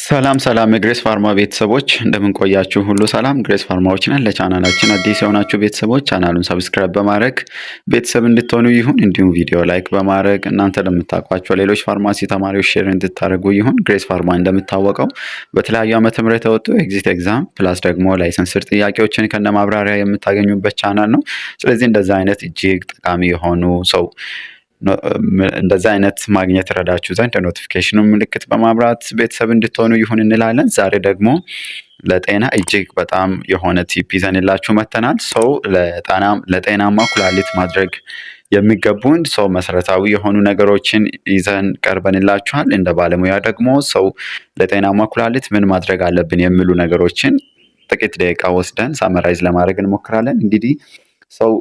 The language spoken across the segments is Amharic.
ሰላም ሰላም የግሬስ ፋርማ ቤተሰቦች እንደምን ቆያችሁ? ሁሉ ሰላም። ግሬስ ፋርማዎች ነን። ለቻናላችን አዲስ የሆናችሁ ቤተሰቦች ቻናሉን ሰብስክራይብ በማድረግ ቤተሰብ እንድትሆኑ ይሁን። እንዲሁም ቪዲዮ ላይክ በማድረግ እናንተ ለምታውቋቸው ሌሎች ፋርማሲ ተማሪዎች ሼር እንድታደርጉ ይሁን። ግሬስ ፋርማ እንደምታወቀው በተለያዩ ዓመተ ምህረት የወጡ ኤግዚት ኤግዛም ፕላስ ደግሞ ላይሰንስር ጥያቄዎችን ከነ ማብራሪያ የምታገኙበት ቻናል ነው። ስለዚህ እንደዛ አይነት እጅግ ጠቃሚ የሆኑ እንደዛ አይነት ማግኘት ረዳችሁ ዘንድ ኖቲፊኬሽኑ ምልክት በማብራት ቤተሰብ እንድትሆኑ ይሁን እንላለን። ዛሬ ደግሞ ለጤና እጅግ በጣም የሆነ ቲፕ ይዘንላችሁ መጥተናል። ሰው ለጤናማ ኩላሊት ማድረግ የሚገቡን መሰረታዊ የሆኑ ነገሮችን ይዘን ቀርበንላችኋል። እንደ ባለሙያ ደግሞ ሰው ለጤናማ ኩላሊት ምን ማድረግ አለብን የሚሉ ነገሮችን ጥቂት ደቂቃ ወስደን ሳመራይዝ ለማድረግ እንሞክራለን። እንግዲህ ሰው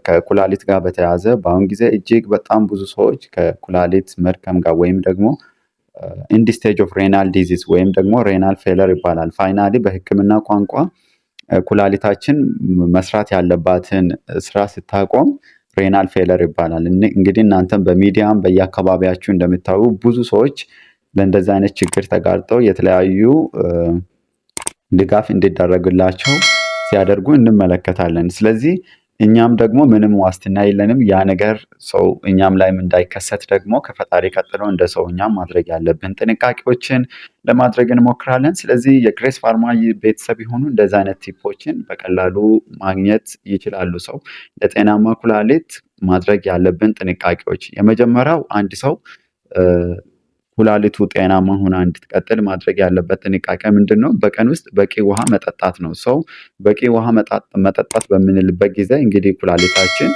ከኩላሊት ጋር በተያያዘ በአሁን ጊዜ እጅግ በጣም ብዙ ሰዎች ከኩላሊት መድከም ጋር ወይም ደግሞ ኢንድ ስቴጅ ኦፍ ሬናል ዲዚዝ ወይም ደግሞ ሬናል ፌለር ይባላል። ፋይናሊ በሕክምና ቋንቋ ኩላሊታችን መስራት ያለባትን ስራ ስታቆም ሬናል ፌለር ይባላል። እንግዲህ እናንተም በሚዲያም በየአካባቢያችሁ እንደምታዩ ብዙ ሰዎች ለእንደዚህ አይነት ችግር ተጋርጠው የተለያዩ ድጋፍ እንዲደረግላቸው ሲያደርጉ እንመለከታለን። ስለዚህ እኛም ደግሞ ምንም ዋስትና የለንም ያ ነገር ሰው እኛም ላይም እንዳይከሰት ደግሞ ከፈጣሪ ቀጥሎ እንደ ሰው እኛም ማድረግ ያለብን ጥንቃቄዎችን ለማድረግ እንሞክራለን። ስለዚህ የግሬስ ፋርማ ቤተሰብ የሆኑ እንደዚህ አይነት ቲፖችን በቀላሉ ማግኘት ይችላሉ። ሰው ለጤናማ ኩላሊት ማድረግ ያለብን ጥንቃቄዎች የመጀመሪያው አንድ ሰው ኩላሊቱ ጤናማ ሆና እንድትቀጥል ማድረግ ያለበት ጥንቃቄ ምንድን ነው? በቀን ውስጥ በቂ ውሃ መጠጣት ነው። ሰው በቂ ውሃ መጠጣት በምንልበት ጊዜ እንግዲህ ኩላሊታችን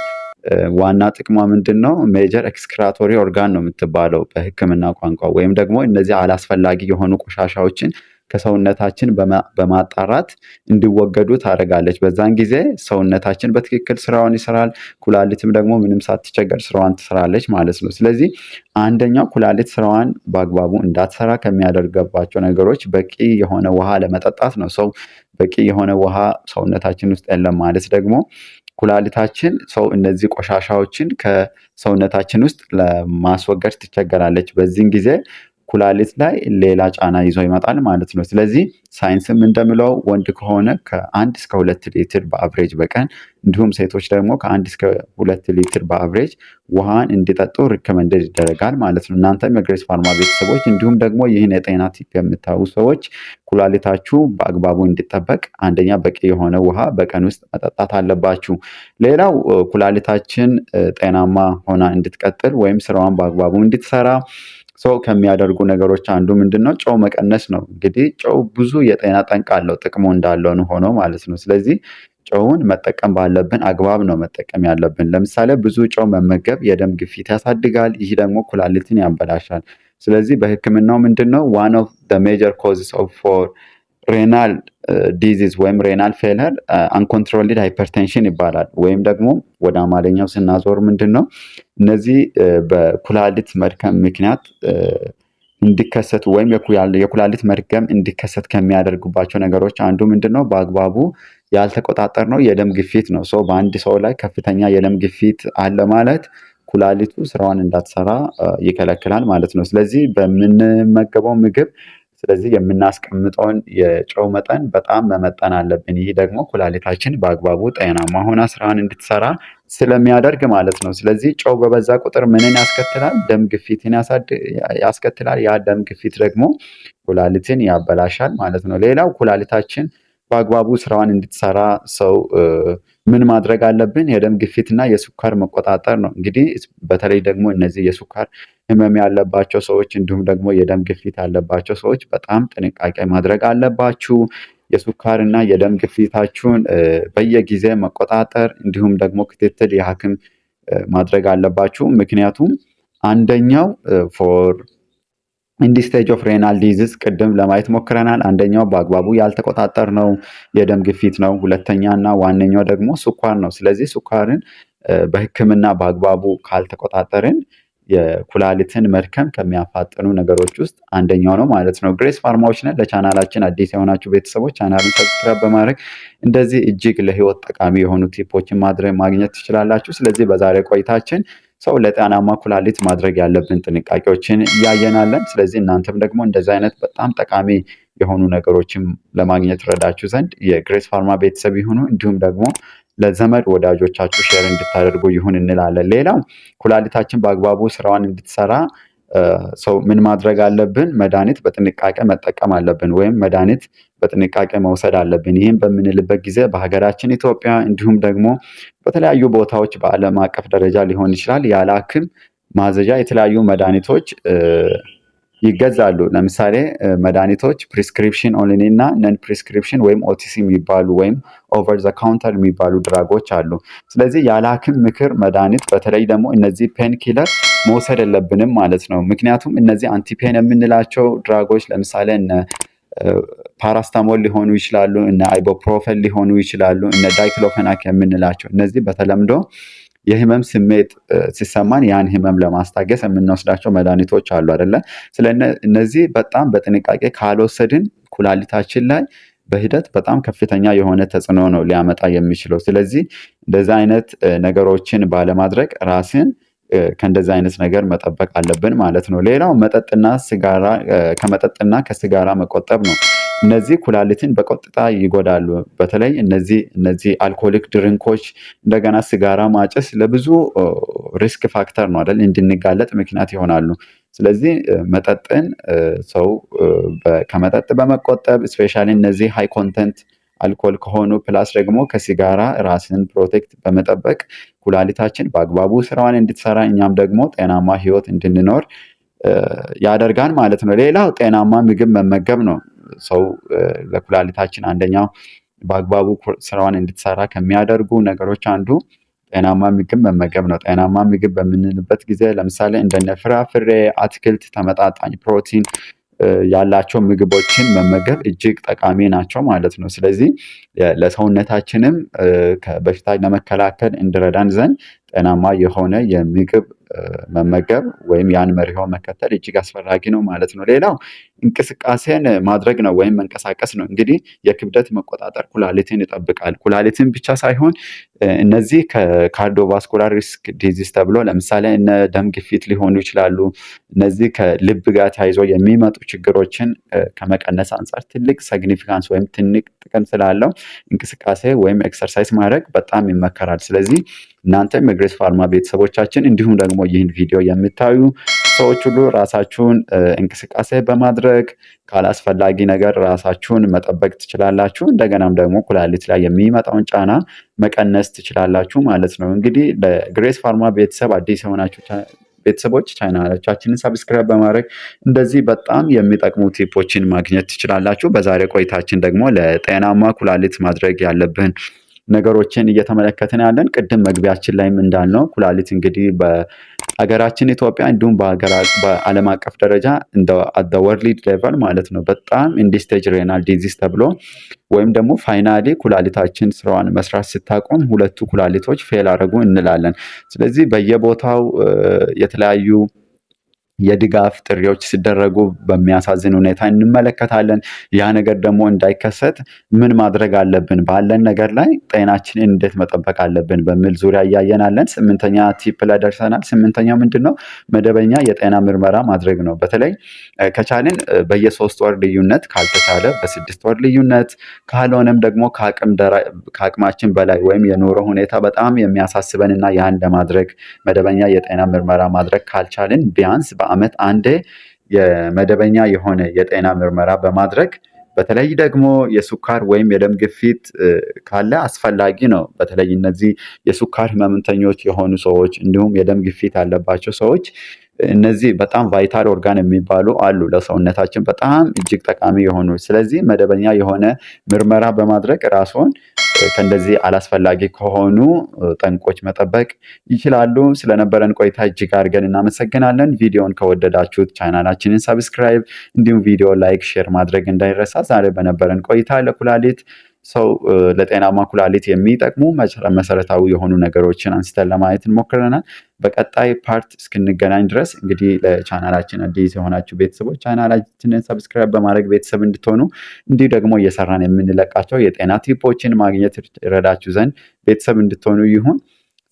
ዋና ጥቅሟ ምንድን ነው? ሜጀር ኤክስክራቶሪ ኦርጋን ነው የምትባለው በሕክምና ቋንቋ ወይም ደግሞ እነዚህ አላስፈላጊ የሆኑ ቆሻሻዎችን ከሰውነታችን በማጣራት እንዲወገዱ ታደርጋለች። በዛን ጊዜ ሰውነታችን በትክክል ስራውን ይሰራል። ኩላሊትም ደግሞ ምንም ሳትቸገር ስራዋን ትሰራለች ማለት ነው። ስለዚህ አንደኛው ኩላሊት ስራዋን በአግባቡ እንዳትሰራ ከሚያደርገባቸው ነገሮች በቂ የሆነ ውሃ ለመጠጣት ነው። ሰው በቂ የሆነ ውሃ ሰውነታችን ውስጥ የለም ማለት ደግሞ ኩላሊታችን እነዚህ ቆሻሻዎችን ከሰውነታችን ውስጥ ለማስወገድ ትቸገራለች። በዚህን ጊዜ ኩላሊት ላይ ሌላ ጫና ይዞ ይመጣል ማለት ነው። ስለዚህ ሳይንስም እንደሚለው ወንድ ከሆነ ከ1 እስከ 2 ሊትር በአቭሬጅ በቀን እንዲሁም ሴቶች ደግሞ ከ1 እስከ 2 ሊትር በአቭሬጅ ውሃን እንዲጠጡ ሪከመንደድ ይደረጋል ማለት ነው። እናንተም የግሬስ ፋርማ ቤተሰቦች እንዲሁም ደግሞ ይህን የጤና ቲፕ የምታዩ ሰዎች ኩላሊታችሁ በአግባቡ እንዲጠበቅ አንደኛ በቂ የሆነ ውሃ በቀን ውስጥ መጠጣት አለባችሁ። ሌላው ኩላሊታችን ጤናማ ሆና እንድትቀጥል ወይም ስራዋን በአግባቡ እንድትሰራ ሰው ከሚያደርጉ ነገሮች አንዱ ምንድነው? ጨው መቀነስ ነው። እንግዲህ ጨው ብዙ የጤና ጠንቅ አለው ጥቅሙ እንዳለው ሆኖ ማለት ነው። ስለዚህ ጨውን መጠቀም ባለብን አግባብ ነው መጠቀም ያለብን። ለምሳሌ ብዙ ጨው መመገብ የደም ግፊት ያሳድጋል። ይህ ደግሞ ኩላሊትን ያበላሻል። ስለዚህ በሕክምናው ምንድነው ዋን ኦፍ ዘ ሜጀር ኮዝስ ኦፍ ፎር ሬናል ዲዚዝ ወይም ሬናል ፌለር አንኮንትሮልድ ሃይፐርቴንሽን ይባላል። ወይም ደግሞ ወደ አማርኛው ስናዞር ምንድን ነው እነዚህ በኩላሊት መድከም ምክንያት እንዲከሰቱ ወይም የኩላሊት መድከም እንዲከሰት ከሚያደርጉባቸው ነገሮች አንዱ ምንድን ነው? በአግባቡ ያልተቆጣጠር ነው የደም ግፊት ነው። በአንድ ሰው ላይ ከፍተኛ የደም ግፊት አለ ማለት ኩላሊቱ ስራዋን እንዳትሰራ ይከለክላል ማለት ነው። ስለዚህ በምንመገበው ምግብ ስለዚህ የምናስቀምጠውን የጨው መጠን በጣም መመጠን አለብን። ይህ ደግሞ ኩላሊታችን በአግባቡ ጤናማ ሆና ስራን እንድትሰራ ስለሚያደርግ ማለት ነው። ስለዚህ ጨው በበዛ ቁጥር ምንን ያስከትላል? ደም ግፊትን ያስከትላል። ያ ደም ግፊት ደግሞ ኩላሊትን ያበላሻል ማለት ነው። ሌላው ኩላሊታችን በአግባቡ ስራዋን እንድትሰራ ምን ማድረግ አለብን? የደም ግፊትና የስኳር መቆጣጠር ነው። እንግዲህ በተለይ ደግሞ እነዚህ የስኳር ህመም ያለባቸው ሰዎች እንዲሁም ደግሞ የደም ግፊት ያለባቸው ሰዎች በጣም ጥንቃቄ ማድረግ አለባችሁ። የስኳርና የደም ግፊታችሁን በየጊዜ መቆጣጠር እንዲሁም ደግሞ ክትትል የሐኪም ማድረግ አለባችሁ። ምክንያቱም አንደኛው ፎር ኢንድ ስቴጅ ኦፍ ሬናል ዲዚዝ ቅድም ለማየት ሞክረናል። አንደኛው በአግባቡ ያልተቆጣጠር ነው የደም ግፊት ነው። ሁለተኛ እና ዋነኛው ደግሞ ስኳር ነው። ስለዚህ ስኳርን በሕክምና በአግባቡ ካልተቆጣጠርን የኩላሊትን መድከም ከሚያፋጥኑ ነገሮች ውስጥ አንደኛው ነው ማለት ነው። ግሬስ ፋርማዎች ነን። ለቻናላችን አዲስ የሆናችሁ ቤተሰቦች ቻናሉን ሰብስክራይብ በማድረግ እንደዚህ እጅግ ለህይወት ጠቃሚ የሆኑ ቲፖችን ማግኘት ትችላላችሁ። ስለዚህ በዛሬ ቆይታችን ሰው ለጤናማ ኩላሊት ማድረግ ያለብን ጥንቃቄዎችን እያየናለን። ስለዚህ እናንተም ደግሞ እንደዚህ አይነት በጣም ጠቃሚ የሆኑ ነገሮችን ለማግኘት ረዳችሁ ዘንድ የግሬስ ፋርማ ቤተሰብ ይሁኑ። እንዲሁም ደግሞ ለዘመድ ወዳጆቻችሁ ሼር እንድታደርጉ ይሁን እንላለን። ሌላው ኩላሊታችን በአግባቡ ስራዋን እንድትሰራ ሰው ምን ማድረግ አለብን? መድኃኒት በጥንቃቄ መጠቀም አለብን፣ ወይም መድኃኒት በጥንቃቄ መውሰድ አለብን። ይህም በምንልበት ጊዜ በሀገራችን ኢትዮጵያ እንዲሁም ደግሞ በተለያዩ ቦታዎች በዓለም አቀፍ ደረጃ ሊሆን ይችላል ያለ ሐኪም ማዘዣ የተለያዩ መድኃኒቶች ይገዛሉ። ለምሳሌ መድኃኒቶች ፕሪስክሪፕሽን ኦንሊ እና ነን ፕሪስክሪፕሽን ወይም ኦቲሲ የሚባሉ ወይም ኦቨር ዘ ካውንተር የሚባሉ ድራጎች አሉ። ስለዚህ ያለ ሐኪም ምክር መድኃኒት በተለይ ደግሞ እነዚህ ፔን ኪለር መውሰድ የለብንም ማለት ነው። ምክንያቱም እነዚህ አንቲፔን የምንላቸው ድራጎች ለምሳሌ እነ ፓራስታሞል ሊሆኑ ይችላሉ፣ እነ አይቦፕሮፌን ሊሆኑ ይችላሉ፣ እነ ዳይክሎፌናክ የምንላቸው እነዚህ በተለምዶ የህመም ስሜት ሲሰማን ያን ህመም ለማስታገስ የምንወስዳቸው መድኃኒቶች አሉ አይደለ? እነዚህ በጣም በጥንቃቄ ካልወሰድን ኩላሊታችን ላይ በሂደት በጣም ከፍተኛ የሆነ ተጽዕኖ ነው ሊያመጣ የሚችለው። ስለዚህ እንደዚህ አይነት ነገሮችን ባለማድረግ ራስን ከእንደዚህ አይነት ነገር መጠበቅ አለብን ማለት ነው። ሌላው ከመጠጥና ከሲጋራ መቆጠብ ነው። እነዚህ ኩላሊትን በቀጥታ ይጎዳሉ። በተለይ እነዚህ አልኮሊክ ድሪንኮች እንደገና ሲጋራ ማጨስ ለብዙ ሪስክ ፋክተር ነው አይደል? እንድንጋለጥ ምክንያት ይሆናሉ። ስለዚህ መጠጥን ሰው ከመጠጥ በመቆጠብ ስፔሻሊ እነዚህ ሃይ ኮንተንት አልኮል ከሆኑ ፕላስ ደግሞ ከሲጋራ ራስን ፕሮቴክት በመጠበቅ ኩላሊታችን በአግባቡ ስራዋን እንድትሰራ እኛም ደግሞ ጤናማ ህይወት እንድንኖር ያደርጋል ማለት ነው። ሌላው ጤናማ ምግብ መመገብ ነው። ሰው ለኩላሊታችን አንደኛው በአግባቡ ስራዋን እንድትሰራ ከሚያደርጉ ነገሮች አንዱ ጤናማ ምግብ መመገብ ነው። ጤናማ ምግብ በምንልበት ጊዜ ለምሳሌ እንደነ ፍራፍሬ፣ አትክልት፣ ተመጣጣኝ ፕሮቲን ያላቸው ምግቦችን መመገብ እጅግ ጠቃሚ ናቸው ማለት ነው። ስለዚህ ለሰውነታችንም በሽታ ለመከላከል እንዲረዳን ዘንድ ጤናማ የሆነ የምግብ መመገብ ወይም ያን መርሆ መከተል እጅግ አስፈላጊ ነው ማለት ነው። ሌላው እንቅስቃሴን ማድረግ ነው ወይም መንቀሳቀስ ነው። እንግዲህ የክብደት መቆጣጠር ኩላሊትን ይጠብቃል። ኩላሊትን ብቻ ሳይሆን እነዚህ ከካርዲዮቫስኩላር ሪስክ ዲዚዝ ተብሎ ለምሳሌ እነ ደም ግፊት ሊሆኑ ይችላሉ። እነዚህ ከልብ ጋር ተያይዞ የሚመጡ ችግሮችን ከመቀነስ አንጻር ትልቅ ሲግኒፊካንስ ወይም ትልቅ ጥቅም ስላለው እንቅስቃሴ ወይም ኤክሰርሳይዝ ማድረግ በጣም ይመከራል። ስለዚህ እናንተም የግሬስ ፋርማ ቤተሰቦቻችን እንዲሁም ደግሞ ይህን ቪዲዮ የምታዩ ሰዎች ሁሉ ራሳችሁን እንቅስቃሴ በማድረግ ካላስፈላጊ ነገር ራሳችሁን መጠበቅ ትችላላችሁ። እንደገናም ደግሞ ኩላሊት ላይ የሚመጣውን ጫና መቀነስ ትችላላችሁ ማለት ነው። እንግዲህ ለግሬስ ፋርማ ቤተሰብ አዲስ የሆናችሁ ቤተሰቦች ቻናላችንን ሰብስክራይብ በማድረግ እንደዚህ በጣም የሚጠቅሙ ቲፖችን ማግኘት ትችላላችሁ። በዛሬ ቆይታችን ደግሞ ለጤናማ ኩላሊት ማድረግ ያለብን ነገሮችን እየተመለከትን ያለን ቅድም መግቢያችን ላይም እንዳልነው ኩላሊት እንግዲህ በሀገራችን ኢትዮጵያ እንዲሁም በዓለም አቀፍ ደረጃ እንደ ወርልድ ሌቨል ማለት ነው በጣም ኢንዲስቴጅ ሬናል ዲዚዝ ተብሎ ወይም ደግሞ ፋይናሊ ኩላሊታችን ስራዋን መስራት ስታቆም ሁለቱ ኩላሊቶች ፌል አደረጉ እንላለን። ስለዚህ በየቦታው የተለያዩ የድጋፍ ጥሪዎች ሲደረጉ በሚያሳዝን ሁኔታ እንመለከታለን። ያ ነገር ደግሞ እንዳይከሰት ምን ማድረግ አለብን፣ ባለን ነገር ላይ ጤናችንን እንዴት መጠበቅ አለብን በሚል ዙሪያ እያየናለን። 8ኛ ቲፕ ላይ ደርሰናል። 8ኛው ምንድን ነው? መደበኛ የጤና ምርመራ ማድረግ ነው። በተለይ ከቻልን በየ3 ወር ልዩነት፣ ካልተቻለ በ6 ወር ልዩነት፣ ካልሆነም ደግሞ ከአቅማችን በላይ ወይም የኑሮ ሁኔታ በጣም የሚያሳስበን እና ያን ለማድረግ መደበኛ የጤና ምርመራ ማድረግ ካልቻልን ቢያንስ በዓመት አንዴ የመደበኛ የሆነ የጤና ምርመራ በማድረግ በተለይ ደግሞ የሱካር ወይም የደም ግፊት ካለ አስፈላጊ ነው። በተለይ እነዚህ የሱካር ህመምተኞች የሆኑ ሰዎች እንዲሁም የደም ግፊት ያለባቸው ሰዎች እነዚህ በጣም ቫይታል ኦርጋን የሚባሉ አሉ ለሰውነታችን በጣም እጅግ ጠቃሚ የሆኑ። ስለዚህ መደበኛ የሆነ ምርመራ በማድረግ ራስዎን ከእንደዚህ አላስፈላጊ ከሆኑ ጠንቆች መጠበቅ ይችላሉ። ስለነበረን ቆይታ እጅግ አድርገን እናመሰግናለን። ቪዲዮን ከወደዳችሁት ቻናላችንን ሰብስክራይብ እንዲሁም ቪዲዮ ላይክ፣ ሼር ማድረግ እንዳይረሳ። ዛሬ በነበረን ቆይታ ለኩላሊት ሰው ለጤናማ ኩላሊት የሚጠቅሙ መሰረታዊ የሆኑ ነገሮችን አንስተን ለማየት እንሞክረናል። በቀጣይ ፓርት እስክንገናኝ ድረስ እንግዲህ ለቻናላችን አዲስ የሆናችሁ ቤተሰቦች ቻናላችንን ሰብስክራይብ በማድረግ ቤተሰብ እንድትሆኑ እንዲህ ደግሞ እየሰራን የምንለቃቸው የጤና ቲፖችን ማግኘት ይረዳችሁ ዘንድ ቤተሰብ እንድትሆኑ ይሁን።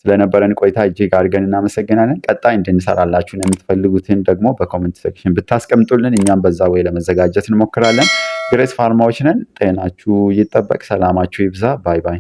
ስለነበረን ቆይታ እጅግ አድርገን እናመሰግናለን። ቀጣይ እንድንሰራላችሁን የምትፈልጉትን ደግሞ በኮሜንት ሴክሽን ብታስቀምጡልን እኛም በዛ ወይ ለመዘጋጀት እንሞክራለን። ግሬስ ፋርማዎች ነን። ጤናችሁ ይጠበቅ፣ ሰላማችሁ ይብዛ። ባይ ባይ።